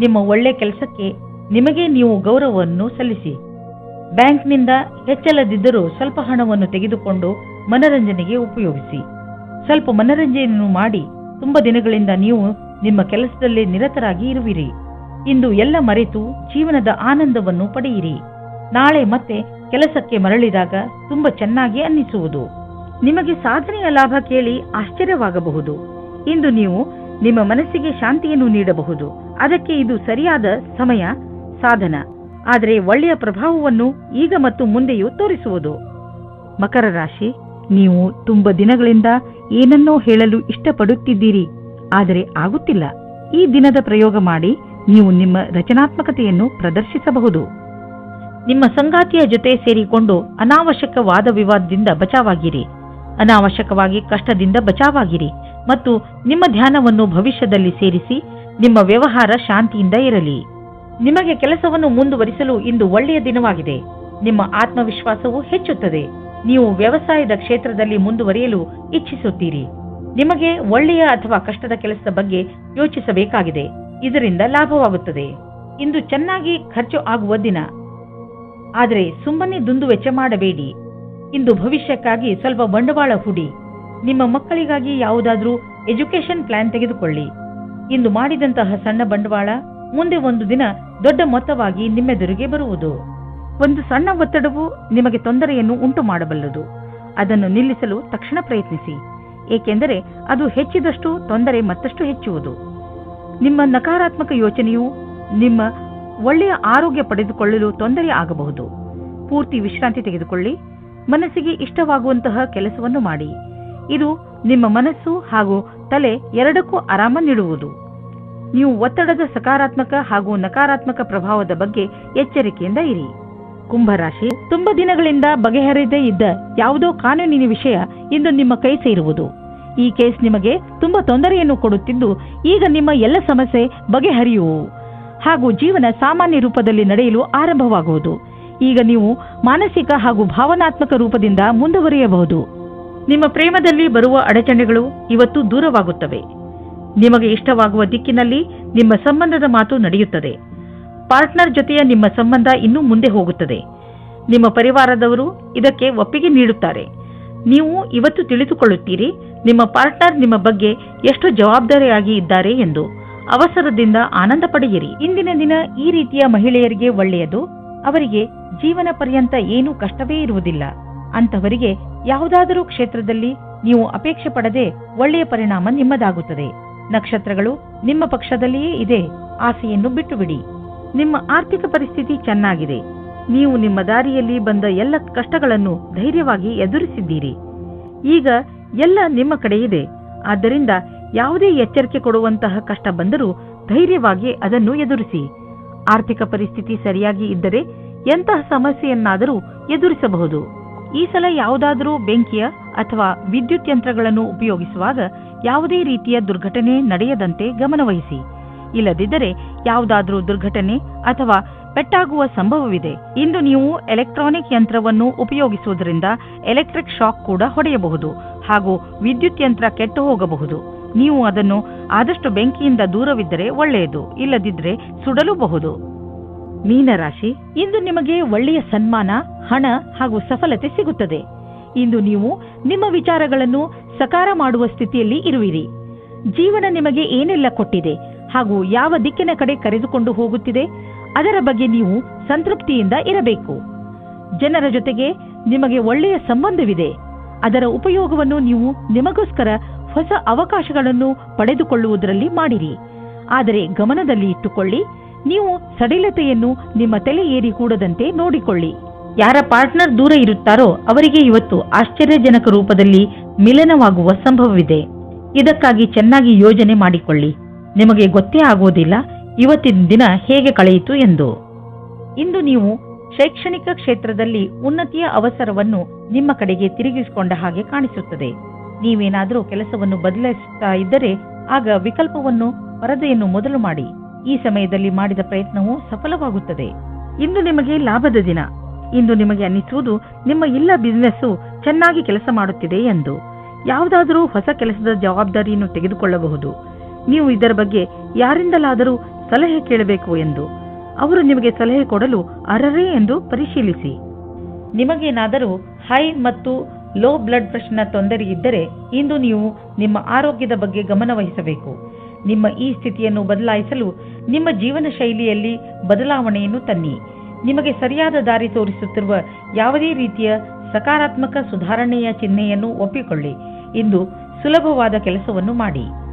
ನಿಮ್ಮ ಒಳ್ಳೆ ಕೆಲಸಕ್ಕೆ ನಿಮಗೆ ನೀವು ಗೌರವವನ್ನು ಸಲ್ಲಿಸಿ. ಬ್ಯಾಂಕ್ನಿಂದ ಹೆಚ್ಚಲದಿದ್ದರೂ ಸ್ವಲ್ಪ ಹಣವನ್ನು ತೆಗೆದುಕೊಂಡು ಮನರಂಜನೆಗೆ ಉಪಯೋಗಿಸಿ. ಸ್ವಲ್ಪ ಮನರಂಜನೆಯನ್ನು ಮಾಡಿ. ತುಂಬ ದಿನಗಳಿಂದ ನೀವು ನಿಮ್ಮ ಕೆಲಸದಲ್ಲಿ ನಿರತರಾಗಿ ಇರುವಿರಿ. ಇಂದು ಎಲ್ಲ ಮರೆತು ಜೀವನದ ಆನಂದವನ್ನು ಪಡೆಯಿರಿ. ನಾಳೆ ಮತ್ತೆ ಕೆಲಸಕ್ಕೆ ಮರಳಿದಾಗ ತುಂಬಾ ಚೆನ್ನಾಗಿ ಅನ್ನಿಸುವುದು. ನಿಮಗೆ ಸಾಧನೆಯ ಲಾಭ ಕೇಳಿ ಆಶ್ಚರ್ಯವಾಗಬಹುದು. ಇಂದು ನೀವು ನಿಮ್ಮ ಮನಸ್ಸಿಗೆ ಶಾಂತಿಯನ್ನು ನೀಡಬಹುದು. ಅದಕ್ಕೆ ಇದು ಸರಿಯಾದ ಸಮಯ, ಸಾಧನ. ಆದರೆ ಒಳ್ಳೆಯ ಪ್ರಭಾವವನ್ನು ಈಗ ಮತ್ತು ಮುಂದೆಯೂ ತೋರಿಸುವುದು. ಮಕರ ರಾಶಿ, ನೀವು ತುಂಬ ದಿನಗಳಿಂದ ಏನನ್ನೋ ಹೇಳಲು ಇಷ್ಟಪಡುತ್ತಿದ್ದೀರಿ, ಆದರೆ ಆಗುತ್ತಿಲ್ಲ. ಈ ದಿನದ ಪ್ರಯೋಗ ಮಾಡಿ ನೀವು ನಿಮ್ಮ ರಚನಾತ್ಮಕತೆಯನ್ನು ಪ್ರದರ್ಶಿಸಬಹುದು. ನಿಮ್ಮ ಸಂಗಾತಿಯ ಜೊತೆ ಸೇರಿಕೊಂಡು ಅನಾವಶ್ಯಕ ವಾದ ವಿವಾದದಿಂದ ಬಚಾವಾಗಿರಿ. ಅನಾವಶ್ಯಕವಾಗಿ ಕಷ್ಟದಿಂದ ಬಚಾವಾಗಿರಿ ಮತ್ತು ನಿಮ್ಮ ಧ್ಯಾನವನ್ನು ಭವಿಷ್ಯದಲ್ಲಿ ಸೇರಿಸಿ ನಿಮ್ಮ ವ್ಯವಹಾರ ಶಾಂತಿಯಿಂದ ಇರಲಿ. ನಿಮಗೆ ಕೆಲಸವನ್ನು ಮುಂದುವರಿಸಲು ಇಂದು ಒಳ್ಳೆಯ ದಿನವಾಗಿದೆ. ನಿಮ್ಮ ಆತ್ಮವಿಶ್ವಾಸವು ಹೆಚ್ಚುತ್ತದೆ. ನೀವು ವ್ಯವಸಾಯದ ಕ್ಷೇತ್ರದಲ್ಲಿ ಮುಂದುವರಿಯಲು ಇಚ್ಛಿಸುತ್ತೀರಿ. ನಿಮಗೆ ಒಳ್ಳೆಯ ಅಥವಾ ಕಷ್ಟದ ಕೆಲಸದ ಬಗ್ಗೆ ಯೋಚಿಸಬೇಕಾಗಿದೆ. ಇದರಿಂದ ಲಾಭವಾಗುತ್ತದೆ. ಇಂದು ಚೆನ್ನಾಗಿ ಖರ್ಚು ಆಗುವ ದಿನ, ಆದರೆ ಸುಮ್ಮನೆ ದುಂದುವೆಚ್ಚ ಮಾಡಬೇಡಿ. ಇಂದು ಭವಿಷ್ಯಕ್ಕಾಗಿ ಸ್ವಲ್ಪ ಬಂಡವಾಳ ಹೂಡಿ. ನಿಮ್ಮ ಮಕ್ಕಳಿಗಾಗಿ ಯಾವುದಾದ್ರೂ ಎಜುಕೇಶನ್ ಪ್ಲಾನ್ ತೆಗೆದುಕೊಳ್ಳಿ. ಇಂದು ಮಾಡಿದಂತಹ ಸಣ್ಣ ಬಂಡವಾಳ ಮುಂದೆ ಒಂದು ದಿನ ದೊಡ್ಡ ಮೊತ್ತವಾಗಿ ನಿಮ್ಮೆದುರಿಗೆ ಬರುವುದು. ಒಂದು ಸಣ್ಣ ಒತ್ತಡವು ನಿಮಗೆ ತೊಂದರೆಯನ್ನು ಉಂಟು ಮಾಡಬಲ್ಲದು. ಅದನ್ನು ನಿಲ್ಲಿಸಲು ತಕ್ಷಣ ಪ್ರಯತ್ನಿಸಿ, ಏಕೆಂದರೆ ಅದು ಹೆಚ್ಚಿದಷ್ಟು ತೊಂದರೆ ಮತ್ತಷ್ಟು ಹೆಚ್ಚುವುದು. ನಿಮ್ಮ ನಕಾರಾತ್ಮಕ ಯೋಚನೆಯು ನಿಮ್ಮ ಒಳ್ಳೆಯ ಆರೋಗ್ಯ ಪಡೆದುಕೊಳ್ಳಲು ತೊಂದರೆ ಆಗಬಹುದು. ಪೂರ್ತಿ ವಿಶ್ರಾಂತಿ ತೆಗೆದುಕೊಳ್ಳಿ. ಮನಸ್ಸಿಗೆ ಇಷ್ಟವಾಗುವಂತಹ ಕೆಲಸವನ್ನು ಮಾಡಿ. ಇದು ನಿಮ್ಮ ಮನಸ್ಸು ಹಾಗೂ ತಲೆ ಎರಡಕ್ಕೂ ಆರಾಮ ನೀಡುವುದು. ನೀವು ಒತ್ತಡದ ಸಕಾರಾತ್ಮಕ ಹಾಗೂ ನಕಾರಾತ್ಮಕ ಪ್ರಭಾವದ ಬಗ್ಗೆ ಎಚ್ಚರಿಕೆಯಿಂದ ಇರಿ. ಕುಂಭರಾಶಿ, ತುಂಬ ದಿನಗಳಿಂದ ಬಗೆಹರಿಯದೇ ಇದ್ದ ಯಾವುದೋ ಕಾನೂನಿನ ವಿಷಯ ಇಂದು ನಿಮ್ಮ ಕೈ ಸೇರುವುದು. ಈ ಕೇಸ್ ನಿಮಗೆ ತುಂಬಾ ತೊಂದರೆಯನ್ನು ಕೊಡುತ್ತಿದ್ದು, ಈಗ ನಿಮ್ಮ ಎಲ್ಲ ಸಮಸ್ಯೆ ಬಗೆಹರಿಯುವು ಹಾಗೂ ಜೀವನ ಸಾಮಾನ್ಯ ರೂಪದಲ್ಲಿ ನಡೆಯಲು ಆರಂಭವಾಗುವುದು. ಈಗ ನೀವು ಮಾನಸಿಕ ಹಾಗೂ ಭಾವನಾತ್ಮಕ ರೂಪದಿಂದ ಮುಂದುವರಿಯಬಹುದು. ನಿಮ್ಮ ಪ್ರೇಮದಲ್ಲಿ ಬರುವ ಅಡಚಣೆಗಳು ಇವತ್ತು ದೂರವಾಗುತ್ತವೆ. ನಿಮಗೆ ಇಷ್ಟವಾಗುವ ದಿಕ್ಕಿನಲ್ಲಿ ನಿಮ್ಮ ಸಂಬಂಧದ ಮಾತು ನಡೆಯುತ್ತದೆ. ಪಾರ್ಟ್ನರ್ ಜೊತೆಯ ನಿಮ್ಮ ಸಂಬಂಧ ಇನ್ನೂ ಮುಂದೆ ಹೋಗುತ್ತದೆ. ನಿಮ್ಮ ಪರಿವಾರದವರು ಇದಕ್ಕೆ ಒಪ್ಪಿಗೆ ನೀಡುತ್ತಾರೆ. ನೀವು ಇವತ್ತು ತಿಳಿದುಕೊಳ್ಳುತ್ತೀರಿ ನಿಮ್ಮ ಪಾರ್ಟ್ನರ್ ನಿಮ್ಮ ಬಗ್ಗೆ ಎಷ್ಟು ಜವಾಬ್ದಾರಿಯಾಗಿ ಇದ್ದಾರೆ ಎಂದು. ಅವಸರದಿಂದ ಆನಂದ ಪಡೆಯಿರಿ. ಇಂದಿನ ದಿನ ಈ ರೀತಿಯ ಮಹಿಳೆಯರಿಗೆ ಒಳ್ಳೆಯದು. ಅವರಿಗೆ ಜೀವನ ಪರ್ಯಂತ ಏನೂ ಕಷ್ಟವೇ ಇರುವುದಿಲ್ಲ. ಅಂತವರಿಗೆ ಯಾವುದಾದರೂ ಕ್ಷೇತ್ರದಲ್ಲಿ ನೀವು ಅಪೇಕ್ಷೆ ಪಡದೆ ಒಳ್ಳೆಯ ಪರಿಣಾಮ ನಿಮ್ಮದಾಗುತ್ತದೆ. ನಕ್ಷತ್ರಗಳು ನಿಮ್ಮ ಪಕ್ಷದಲ್ಲಿಯೇ ಇದೆ. ಆಸೆಯನ್ನು ಬಿಟ್ಟು ಬಿಡಿ. ನಿಮ್ಮ ಆರ್ಥಿಕ ಪರಿಸ್ಥಿತಿ ಚೆನ್ನಾಗಿದೆ. ನೀವು ನಿಮ್ಮ ದಾರಿಯಲ್ಲಿ ಬಂದ ಎಲ್ಲ ಕಷ್ಟಗಳನ್ನು ಧೈರ್ಯವಾಗಿ ಎದುರಿಸಿದ್ದೀರಿ. ಈಗ ಎಲ್ಲ ನಿಮ್ಮ ಕಡೆ ಇದೆ. ಆದ್ದರಿಂದ ಯಾವುದೇ ಎಚ್ಚರಿಕೆ ಕೊಡುವಂತಹ ಕಷ್ಟ ಬಂದರೂ ಧೈರ್ಯವಾಗಿ ಅದನ್ನು ಎದುರಿಸಿ. ಆರ್ಥಿಕ ಪರಿಸ್ಥಿತಿ ಸರಿಯಾಗಿ ಇದ್ದರೆ ಎಂತಹ ಸಮಸ್ಯೆಯನ್ನಾದರೂ ಎದುರಿಸಬಹುದು. ಈ ಸಲ ಯಾವುದಾದರೂ ಬೆಂಕಿಯ ಅಥವಾ ವಿದ್ಯುತ್ ಯಂತ್ರಗಳನ್ನು ಉಪಯೋಗಿಸುವಾಗ ಯಾವುದೇ ರೀತಿಯ ದುರ್ಘಟನೆ ನಡೆಯದಂತೆ ಗಮನವಹಿಸಿ. ಇಲ್ಲದಿದ್ದರೆ ಯಾವುದಾದರೂ ದುರ್ಘಟನೆ ಅಥವಾ ಪೆಟ್ಟಾಗುವ ಸಂಭವವಿದೆ. ಇಂದು ನೀವು ಎಲೆಕ್ಟ್ರಾನಿಕ್ ಯಂತ್ರವನ್ನು ಉಪಯೋಗಿಸುವುದರಿಂದ ಎಲೆಕ್ಟ್ರಿಕ್ ಶಾಕ್ ಕೂಡ ಹೊಡೆಯಬಹುದು ಹಾಗೂ ವಿದ್ಯುತ್ ಯಂತ್ರ ಕೆಟ್ಟು ಹೋಗಬಹುದು. ನೀವು ಅದನ್ನು ಆದಷ್ಟು ಬೆಂಕಿಯಿಂದ ದೂರವಿದ್ದರೆ ಒಳ್ಳೆಯದು. ಇಲ್ಲದಿದ್ದರೆ ಸುಡಲೂಬಹುದು. ಮೀನರಾಶಿ, ಇಂದು ನಿಮಗೆ ಒಳ್ಳೆಯ ಸನ್ಮಾನ, ಹಣ ಹಾಗೂ ಸಫಲತೆ ಸಿಗುತ್ತದೆ. ಇಂದು ನೀವು ನಿಮ್ಮ ವಿಚಾರಗಳನ್ನು ಸಕಾರ ಮಾಡುವ ಸ್ಥಿತಿಯಲ್ಲಿ ಇರುವಿರಿ. ಜೀವನ ನಿಮಗೆ ಏನೆಲ್ಲ ಕೊಟ್ಟಿದೆ ಹಾಗೂ ಯಾವ ದಿಕ್ಕಿನ ಕಡೆ ಕರೆದುಕೊಂಡು ಹೋಗುತ್ತಿದೆ ಅದರ ಬಗ್ಗೆ ನೀವು ಸಂತೃಪ್ತಿಯಿಂದ ಇರಬೇಕು. ಜನರ ಜೊತೆಗೆ ನಿಮಗೆ ಒಳ್ಳೆಯ ಸಂಬಂಧವಿದೆ. ಅದರ ಉಪಯೋಗವನ್ನು ನೀವು ನಿಮಗೋಸ್ಕರ ಹೊಸ ಅವಕಾಶಗಳನ್ನು ಪಡೆದುಕೊಳ್ಳುವುದರಲ್ಲಿ ಮಾಡಿರಿ. ಆದರೆ ಗಮನದಲ್ಲಿ ಇಟ್ಟುಕೊಳ್ಳಿ, ನೀವು ಸಡಿಲತೆಯನ್ನು ನಿಮ್ಮ ತಲೆ ಏರಿ ಕೂಡದಂತೆ ನೋಡಿಕೊಳ್ಳಿ. ಯಾರ ಪಾರ್ಟ್ನರ್ ದೂರ ಇರುತ್ತಾರೋ ಅವರಿಗೆ ಇವತ್ತು ಆಶ್ಚರ್ಯಜನಕ ರೂಪದಲ್ಲಿ ಮಿಲನವಾಗುವ ಸಂಭವವಿದೆ. ಇದಕ್ಕಾಗಿ ಚೆನ್ನಾಗಿ ಯೋಜನೆ ಮಾಡಿಕೊಳ್ಳಿ. ನಿಮಗೆ ಗೊತ್ತೇ ಆಗುವುದಿಲ್ಲ ಇವತ್ತಿನ ದಿನ ಹೇಗೆ ಕಳೆಯಿತು ಎಂದು. ಇಂದು ನೀವು ಶೈಕ್ಷಣಿಕ ಕ್ಷೇತ್ರದಲ್ಲಿ ಉನ್ನತಿಯ ಅವಸರವನ್ನು ನಿಮ್ಮ ಕಡೆಗೆ ತಿರುಗಿಸಿಕೊಂಡ ಹಾಗೆ ಕಾಣಿಸುತ್ತದೆ. ನೀವೇನಾದರೂ ಕೆಲಸವನ್ನು ಬದಲಾಯಿಸುತ್ತಾ ಇದ್ದರೆ ಆಗ ವಿಕಲ್ಪವನ್ನು ಪರದೆಯನ್ನು ಮೊದಲು ಮಾಡಿ. ಈ ಸಮಯದಲ್ಲಿ ಮಾಡಿದ ಪ್ರಯತ್ನವು ಸಫಲವಾಗುತ್ತದೆ. ಇಂದು ನಿಮಗೆ ಲಾಭದ ದಿನ. ಇಂದು ನಿಮಗೆ ಅನ್ನಿಸುವುದು ನಿಮ್ಮ ಎಲ್ಲ ಬಿಸಿನೆಸ್ಸು ಚೆನ್ನಾಗಿ ಕೆಲಸ ಮಾಡುತ್ತಿದೆ ಎಂದು. ಯಾವುದಾದರೂ ಹೊಸ ಕೆಲಸದ ಜವಾಬ್ದಾರಿಯನ್ನು ತೆಗೆದುಕೊಳ್ಳಬಹುದು. ನೀವು ಇದರ ಬಗ್ಗೆ ಯಾರಿಂದಲಾದರೂ ಸಲಹೆ ಕೇಳಬೇಕು ಎಂದು. ಅವರು ನಿಮಗೆ ಸಲಹೆ ಕೊಡಲು ಅರ್ಹರೇ ಎಂದು ಪರಿಶೀಲಿಸಿ. ನಿಮಗೇನಾದರೂ ಹೈ ಮತ್ತು ಲೋ ಬ್ಲಡ್ ಪ್ರೆಷರ್ನ ತೊಂದರೆ ಇದ್ದರೆ ಇಂದು ನೀವು ನಿಮ್ಮ ಆರೋಗ್ಯದ ಬಗ್ಗೆ ಗಮನ ವಹಿಸಬೇಕು. ನಿಮ್ಮ ಈ ಸ್ಥಿತಿಯನ್ನು ಬದಲಾಯಿಸಲು ನಿಮ್ಮ ಜೀವನ ಶೈಲಿಯಲ್ಲಿ ಬದಲಾವಣೆಯನ್ನು ತನ್ನಿ. ನಿಮಗೆ ಸರಿಯಾದ ದಾರಿ ತೋರಿಸುತ್ತಿರುವ ಯಾವುದೇ ರೀತಿಯ ಸಕಾರಾತ್ಮಕ ಸುಧಾರಣೆಯ ಚಿಹ್ನೆಯನ್ನು ಒಪ್ಪಿಕೊಳ್ಳಿ. ಇಂದು ಸುಲಭವಾದ ಕೆಲಸವನ್ನು ಮಾಡಿ.